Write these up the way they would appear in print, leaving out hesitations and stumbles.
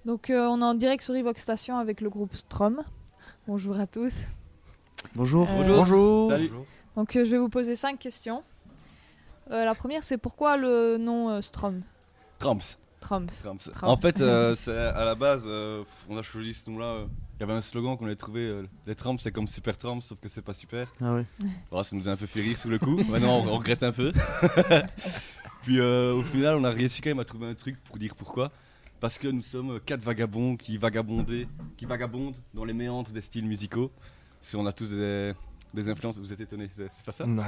Donc on est en direct sur Evox Station avec le groupe Strom. Bonjour à tous. Bonjour. Bonjour. Salut. Donc je vais vous poser 5 questions. La première, c'est pourquoi le nom Strom? Trumps. Trumps. En fait, c'est à la base, on a choisi ce nom-là. Il y avait un slogan qu'on avait trouvé, les Trumps, c'est comme Super Trumps, sauf que c'est pas super. Ah oui. Voilà, ça nous a un peu fait rire sous le coup. Maintenant, on regrette un peu. Puis au final, on a réussi quand même à trouver un truc pour dire pourquoi. Parce que nous sommes 4 vagabonds qui vagabondent dans les méandres des styles musicaux. Parce qu'on a tous des influences. Vous êtes étonnés, c'est pas ça? Non,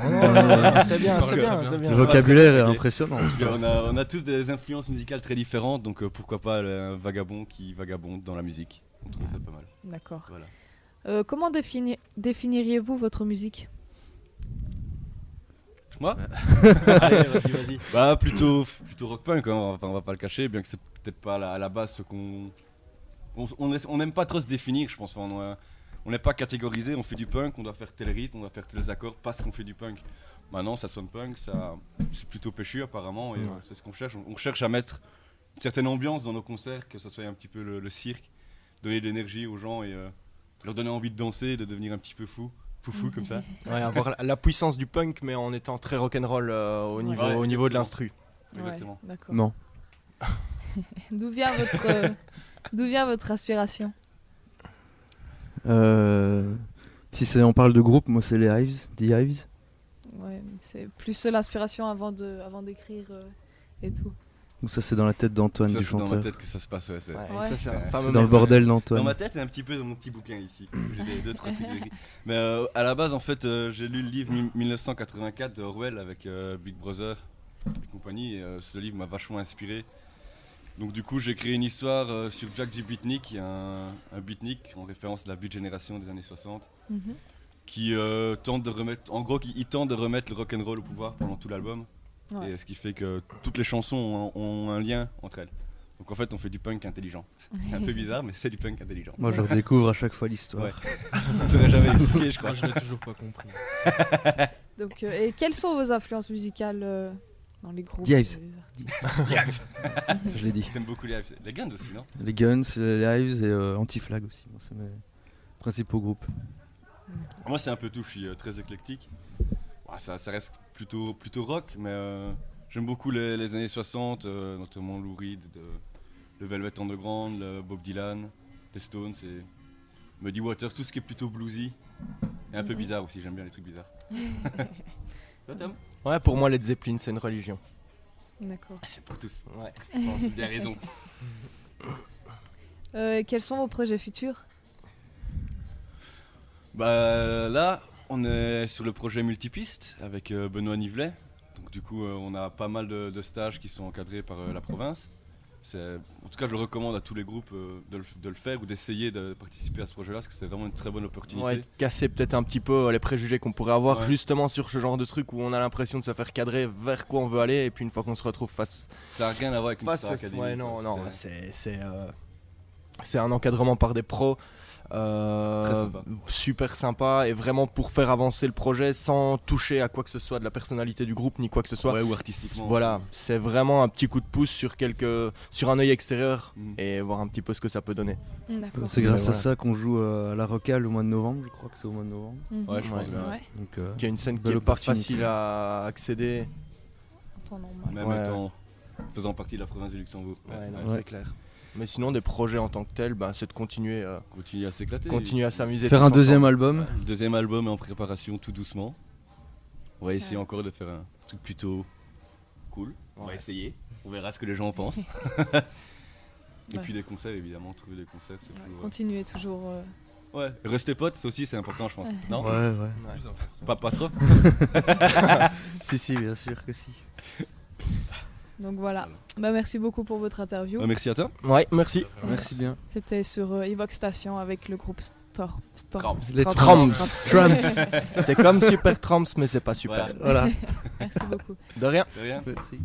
c'est bien. Le vocabulaire est impressionnant. On a tous des influences musicales très différentes, donc pourquoi pas un vagabond qui vagabonde dans la musique. On trouve ça pas mal. D'accord. Voilà. Comment définiriez-vous votre musique? Moi Allez, vas-y. Bah plutôt rock punk, hein, on va pas le cacher, bien que c'est peut-être pas à la base ce qu'on... On n'aime pas trop se définir, je pense. On n'est pas catégorisé, on fait du punk, on doit faire tel rythme, on doit faire tels accords parce qu'on fait du punk. Maintenant ça sonne punk, c'est plutôt péchu apparemment, et c'est ce qu'on cherche. On cherche à mettre une certaine ambiance dans nos concerts, que ça soit un petit peu le cirque, donner de l'énergie aux gens et leur donner envie de danser, de devenir un petit peu foufou comme ça. Ouais, avoir la puissance du punk, mais en étant très rock'n'roll au niveau de l'instru. Exactement. Ouais, d'accord. Non. D'où vient votre inspiration? Si on parle de groupe, moi c'est les Hives, The Hives. Ouais, c'est plus l'inspiration avant d'écrire et tout. Ou ça c'est dans la tête d'Antoine Ça, du c'est dans chanteur. ma tête que ça se passe, ouais. Ouais. Ça, c'est un C'est fameux C'est dans le bordel d'Antoine. Dans ma tête, c'est un petit peu dans mon petit bouquin ici. J'ai 2-3 trucs écrits. Mais à la base, en fait, j'ai lu le livre 1984 de Orwell avec Big Brother et compagnie. Et ce livre m'a vachement inspiré. Donc du coup, j'ai créé une histoire sur Jack J. Beatnik, qui est un beatnik en référence à la Beat Generation des années 60, qui tente de remettre, en gros, il tente de remettre le rock'n'roll au pouvoir pendant tout l'album. Ouais. Et ce qui fait que toutes les chansons ont un lien entre elles. Donc en fait, on fait du punk intelligent. C'est un peu bizarre, mais c'est du punk intelligent. Moi je redécouvre à chaque fois l'histoire. Ouais. Je ne saurais jamais expliqué, je crois. Moi, je l'ai toujours pas compris. Donc, et quelles sont vos influences musicales dans les groupes? The Hives. les artistes? Je l'ai dit. T'aimes beaucoup les Guns aussi, non? Les Guns, les Hives et Anti-Flag aussi. Moi, c'est mes principaux groupes. Moi, c'est un peu tout. Je suis très éclectique. Ouais, ça reste plutôt rock, mais j'aime beaucoup les années 60, notamment Lou Reed, le Velvet Underground, le Bob Dylan, les Stones et Muddy Waters, tout ce qui est plutôt bluesy et un peu bizarre aussi. J'aime bien les trucs bizarres. Toi, Tom? Ouais, pour moi, Led Zeppelin, c'est une religion. D'accord. C'est pour tous. Ouais. C'est bien raison. Quels sont vos projets futurs? Bah là, on est sur le projet Multipiste avec Benoît Nivelet. Donc du coup, on a pas mal de stages qui sont encadrés par la province. En tout cas, je le recommande à tous les groupes de le faire ou d'essayer de participer à ce projet-là, parce que c'est vraiment une très bonne opportunité. Ouais, casser peut-être un petit peu les préjugés qu'on pourrait avoir Ouais. justement sur ce genre de truc où on a l'impression de se faire cadrer vers quoi on veut aller, et puis une fois qu'on se retrouve face Ça n'a rien à voir avec une face star académique. ouais, non, quoi. non, c'est un encadrement par des pros. sympa. Super sympa, et vraiment pour faire avancer le projet sans toucher à quoi que ce soit de la personnalité du groupe ni quoi que ce soit. Ouais, ou artistiquement. Voilà, c'est vraiment un petit coup de pouce sur un œil extérieur et voir un petit peu ce que ça peut donner. D'accord. C'est grâce Ouais, à voilà. ça qu'on joue à la Rocale au mois de novembre, je crois que c'est au mois de novembre. Ouais, je pense Ouais. bien. Ouais, Donc, Qui a une scène qui belle est pas opportunité. facile à accéder. en temps normal. Même Ouais. étant faisant partie de la province du Luxembourg. Ouais, non, Ouais. c'est clair. Mais sinon, des projets en tant que tels, c'est de continuer Continue à s'éclater. à s'amuser. faire tous un deuxième ensemble. album. Le deuxième album est en préparation tout doucement. On va essayer Ouais. encore de faire un truc plutôt cool. On va Ouais. essayer. On verra ce que les gens en pensent. Et Ouais. puis des concerts, évidemment. Trouver des concerts, c'est toujours... Continuez toujours. Ouais, rester potes, ça aussi c'est important, je pense. Non, Ouais. Plus important. pas trop. Si, bien sûr que si. Donc voilà. Bah, merci beaucoup pour votre interview. Merci à toi. Ouais, merci. Merci bien. C'était sur Evox Station avec le groupe Storm. Les Trumps. Trumps. C'est comme Super Trumps, mais c'est pas super. Voilà. Voilà. Merci beaucoup. De rien. De rien. Merci.